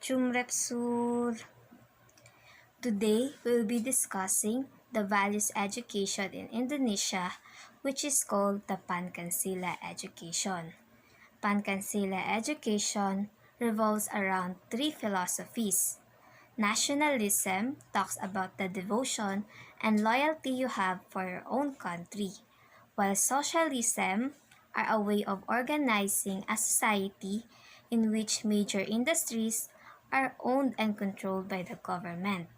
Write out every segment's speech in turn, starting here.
Chumrepsur. Today, we'll be discussing the values education in Indonesia, which is called the Pancansila education. Pancansila education revolves around three philosophies. Nationalism talks about the devotion and loyalty you have for your own country, while socialism are a way of organizing a society in which major industries are owned and controlled by the government.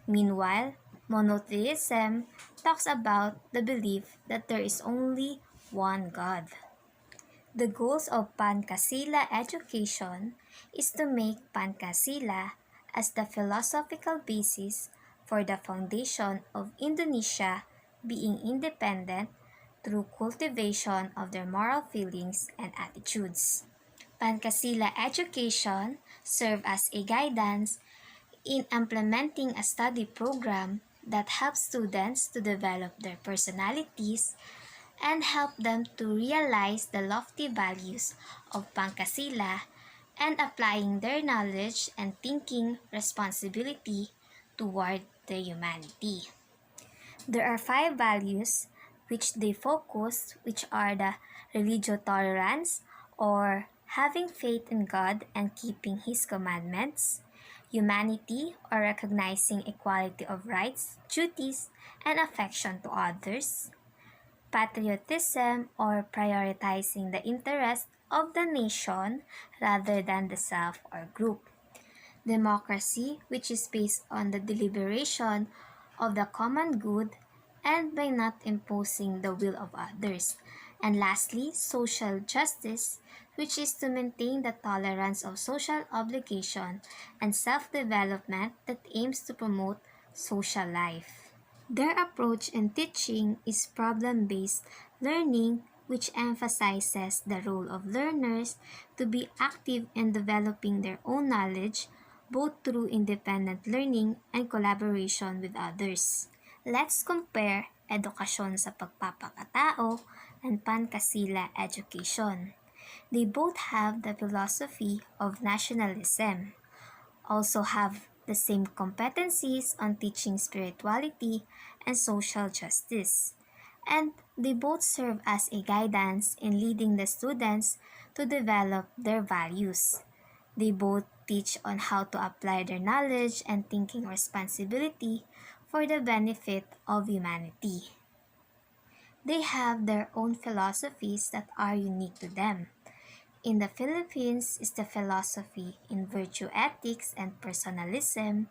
Meanwhile, monotheism talks about the belief that there is only one God. The goals of Pancasila education is to make Pancasila as the philosophical basis for the foundation of Indonesia being independent through cultivation of their moral feelings and attitudes. Pancasila education serves as a guidance in implementing a study program that helps students to develop their personalities and help them to realize the lofty values of Pancasila and applying their knowledge and thinking responsibility toward the humanity. There are five values which they focus, which are the religio tolerance or having faith in God and keeping His commandments, humanity or recognizing equality of rights, duties, and affection to others, patriotism or prioritizing the interest of the nation rather than the self or group, democracy, which is based on the deliberation of the common good and by not imposing the will of others. And lastly, social justice, which is to maintain the tolerance of social obligation and self-development that aims to promote social life. Their approach in teaching is problem-based learning, which emphasizes the role of learners to be active in developing their own knowledge, both through independent learning and collaboration with others. Let's compare edukasyon sa pagpapakatao and Pancasila education. They both have the philosophy of nationalism, also have the same competencies on teaching spirituality and social justice, and they both serve as a guidance in leading the students to develop their values. They both teach on how to apply their knowledge and thinking responsibility for the benefit of humanity. They have their own philosophies that are unique to them. In the Philippines is the philosophy in virtue ethics and personalism,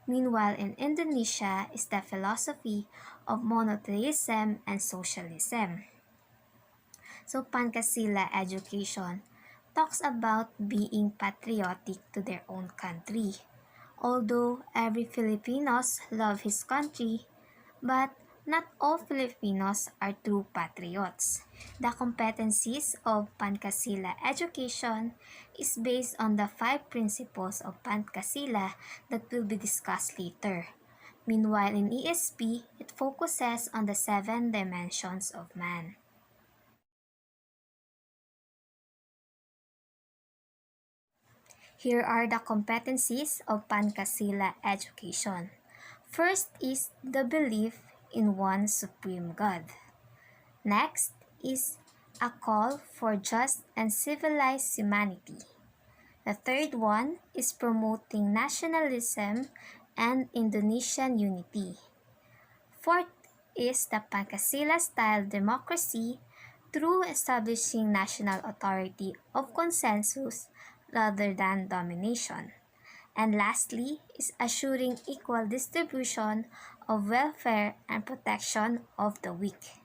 meanwhile in Indonesia is the philosophy of monotheism and socialism. So Pancasila education talks about being patriotic to their own country. Although every Filipinos love his country, but not all Filipinos are true patriots. The competencies of Pancasila education is based on the five principles of Pancasila that will be discussed later. Meanwhile, in ESP, it focuses on the 7 dimensions of man. Here are the competencies of Pancasila education. First is the belief in one supreme God. Next is a call for just and civilized humanity. The third one is promoting nationalism and Indonesian unity. Fourth is the Pancasila-style democracy through establishing national authority of consensus rather than domination. And lastly is assuring equal distribution of welfare and protection of the weak.